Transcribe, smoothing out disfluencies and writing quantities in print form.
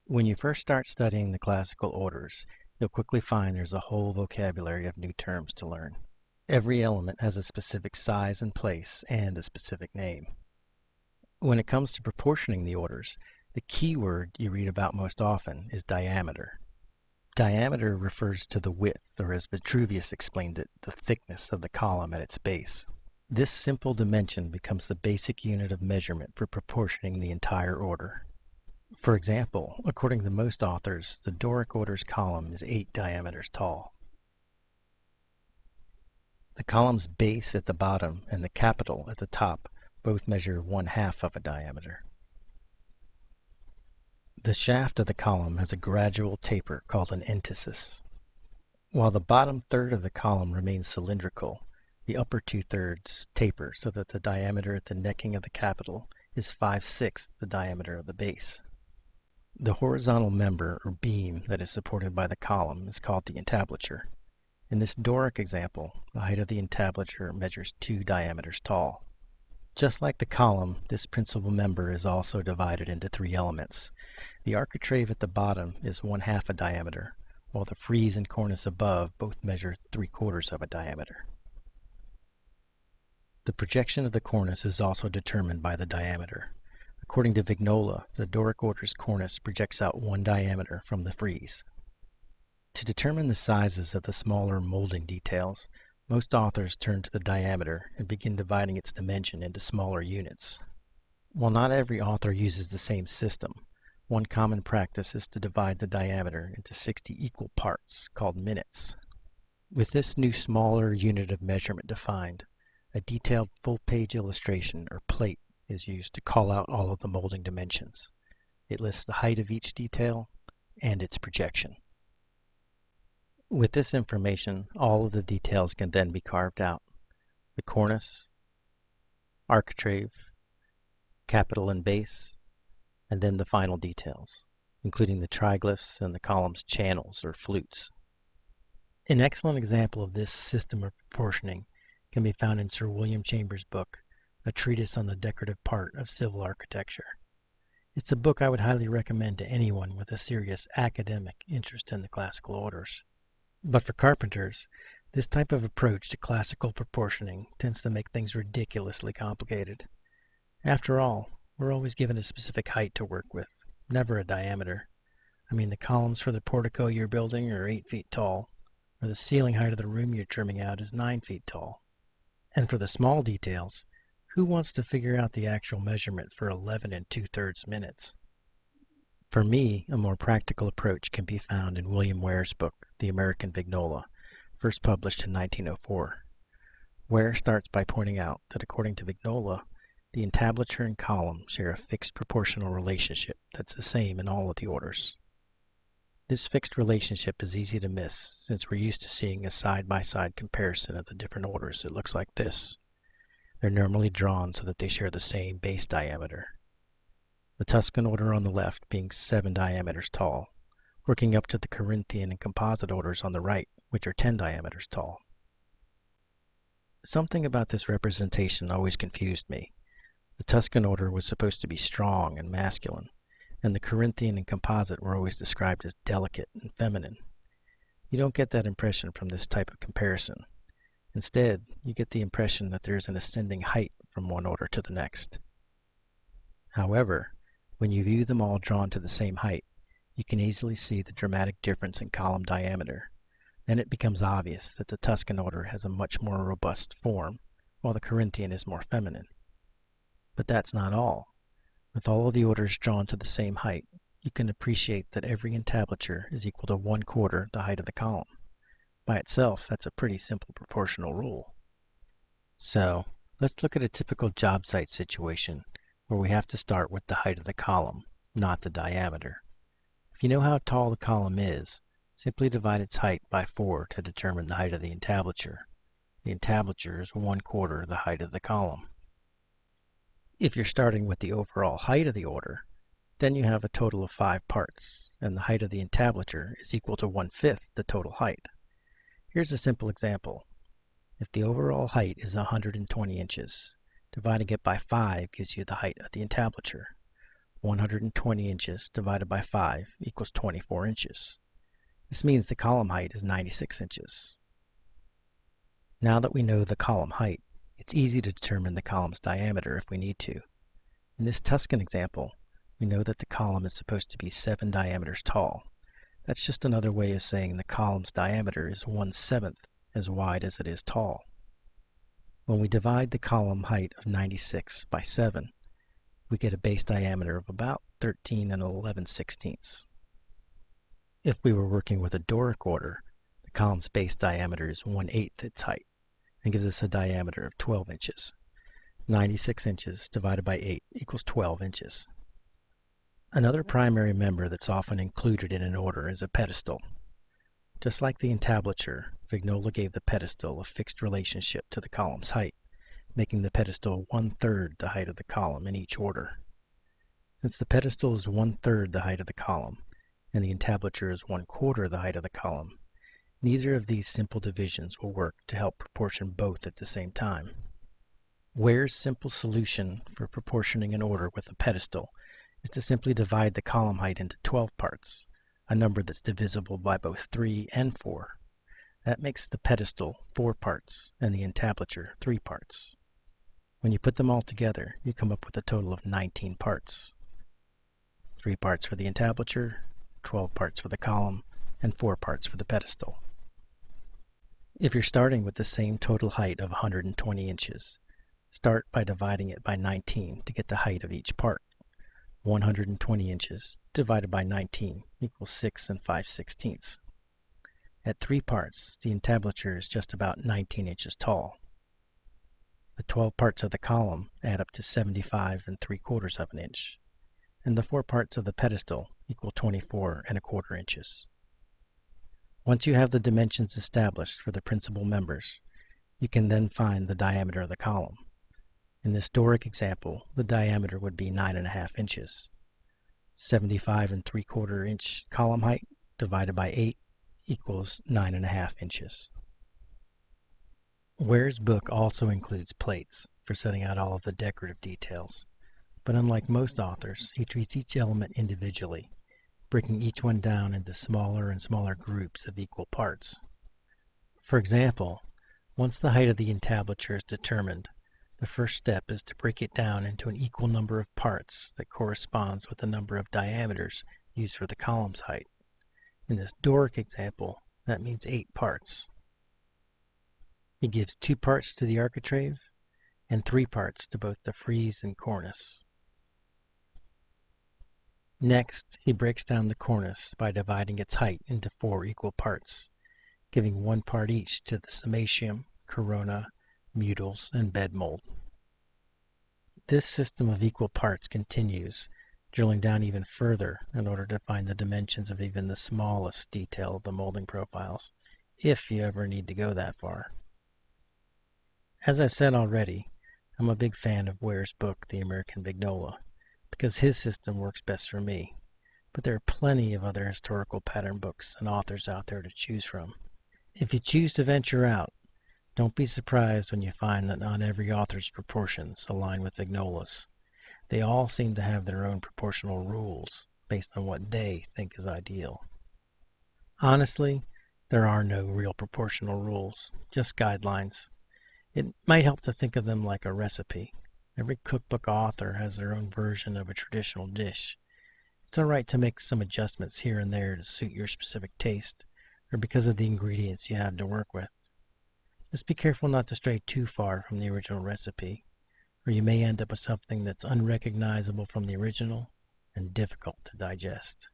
When you first start studying the classical orders, you'll quickly find there's a whole vocabulary of new terms to learn. Every element has a specific size and place and a specific name. When it comes to proportioning the orders, the key word you read about most often is diameter. Diameter refers to the width, or as Vitruvius explained it, the thickness of the column at its base. This simple dimension becomes the basic unit of measurement for proportioning the entire order. For example, according to most authors, the Doric order's column is 8 diameters tall. The column's base at the bottom and the capital at the top both measure 1/2 of a diameter. The shaft of the column has a gradual taper called an entasis. While the bottom third of the column remains cylindrical, the upper 2/3 taper so that the diameter at the necking of the capital is 5/6 the diameter of the base. The horizontal member or beam that is supported by the column is called the entablature. In this Doric example, the height of the entablature measures 2 diameters tall. Just like the column, this principal member is also divided into 3 elements. The architrave at the bottom is 1/2 a diameter, while the frieze and cornice above both measure 3/4 of a diameter. The projection of the cornice is also determined by the diameter. According to Vignola, the Doric order's cornice projects out 1 diameter from the frieze. To determine the sizes of the smaller molding details, most authors turn to the diameter and begin dividing its dimension into smaller units. While not every author uses the same system, one common practice is to divide the diameter into 60 equal parts, called minutes. With this new smaller unit of measurement defined, a detailed full-page illustration or plate is used to call out all of the molding dimensions. It lists the height of each detail and its projection. With this information, all of the details can then be carved out. The cornice, architrave, capital and base, and then the final details, including the triglyphs and the column's channels or flutes. An excellent example of this system of proportioning can be found in Sir William Chambers' book, A Treatise on the Decorative Part of Civil Architecture. It's a book I would highly recommend to anyone with a serious academic interest in the classical orders. But for carpenters, this type of approach to classical proportioning tends to make things ridiculously complicated. After all, we're always given a specific height to work with, never a diameter. I mean, the columns for the portico you're building are 8 feet tall, or the ceiling height of the room you're trimming out is 9 feet tall. And for the small details, who wants to figure out the actual measurement for 11 2/3 minutes? For me, a more practical approach can be found in William Ware's book, The American Vignola, first published in 1904. Ware starts by pointing out that according to Vignola, the entablature and column share a fixed proportional relationship that's the same in all of the orders. This fixed relationship is easy to miss since we're used to seeing a side-by-side comparison of the different orders. It looks like this. They're normally drawn so that they share the same base diameter. The Tuscan order on the left being 7 diameters tall, working up to the Corinthian and composite orders on the right, which are 10 diameters tall. Something about this representation always confused me. The Tuscan order was supposed to be strong and masculine, and the Corinthian and composite were always described as delicate and feminine. You don't get that impression from this type of comparison. Instead, you get the impression that there is an ascending height from one order to the next. However, when you view them all drawn to the same height, you can easily see the dramatic difference in column diameter. Then it becomes obvious that the Tuscan order has a much more robust form, while the Corinthian is more feminine. But that's not all. With all of the orders drawn to the same height, you can appreciate that every entablature is equal to 1/4 the height of the column. By itself, that's a pretty simple proportional rule. So, let's look at a typical job site situation where we have to start with the height of the column, not the diameter. If you know how tall the column is, simply divide its height by 4 to determine the height of the entablature. The entablature is 1/4 the height of the column. If you're starting with the overall height of the order, then you have a total of 5 parts, and the height of the entablature is equal to 1/5 the total height. Here's a simple example. If the overall height is 120 inches, dividing it by 5 gives you the height of the entablature. 120 inches divided by 5 equals 24 inches. This means the column height is 96 inches. Now that we know the column height, it's easy to determine the column's diameter if we need to. In this Tuscan example, we know that the column is supposed to be 7 diameters tall. That's just another way of saying the column's diameter is 1/7 as wide as it is tall. When we divide the column height of 96 by 7, we get a base diameter of about 13 11/16. If we were working with a Doric order, the column's base diameter is 1/8 its height and gives us a diameter of 12 inches. 96 inches divided by 8 equals 12 inches. Another primary member that's often included in an order is a pedestal. Just like the entablature, Vignola gave the pedestal a fixed relationship to the column's height, making the pedestal 1/3 the height of the column in each order. Since the pedestal is 1/3 the height of the column, and the entablature is 1/4 the height of the column, neither of these simple divisions will work to help proportion both at the same time. Ware's simple solution for proportioning an order with a pedestal is to simply divide the column height into 12 parts, a number that's divisible by both 3 and 4. That makes the pedestal 4 parts and the entablature 3 parts. When you put them all together, you come up with a total of 19 parts. 3 parts for the entablature, 12 parts for the column, and 4 parts for the pedestal. If you're starting with the same total height of 120 inches, start by dividing it by 19 to get the height of each part. 120 inches divided by 19 equals 6 5/16. At 3 parts, the entablature is just about 19 inches tall. The 12 parts of the column add up to 75 3/4 of an inch, and the 4 parts of the pedestal equal 24 1/4 inches. Once you have the dimensions established for the principal members, you can then find the diameter of the column. In this Doric example, the diameter would be 9.5 inches. 75 3/4 inch column height divided by 8 equals 9.5 inches. Ware's book also includes plates for setting out all of the decorative details, but unlike most authors, he treats each element individually, breaking each one down into smaller and smaller groups of equal parts. For example, once the height of the entablature is determined, the first step is to break it down into an equal number of parts that corresponds with the number of diameters used for the column's height. In this Doric example, that means 8 parts. He gives 2 parts to the architrave and 3 parts to both the frieze and cornice. Next, he breaks down the cornice by dividing its height into 4 equal parts, giving 1 part each to the summatium, corona, mutils, and bed mold. This system of equal parts continues, drilling down even further in order to find the dimensions of even the smallest detail of the molding profiles, if you ever need to go that far. As I've said already, I'm a big fan of Ware's book, The American Vignola, because his system works best for me, but there are plenty of other historical pattern books and authors out there to choose from. If you choose to venture out, don't be surprised when you find that not every author's proportions align with Vignola's. They all seem to have their own proportional rules based on what they think is ideal. Honestly, there are no real proportional rules, just guidelines. It might help to think of them like a recipe. Every cookbook author has their own version of a traditional dish. It's all right to make some adjustments here and there to suit your specific taste, or because of the ingredients you have to work with. Just be careful not to stray too far from the original recipe, or you may end up with something that's unrecognizable from the original and difficult to digest.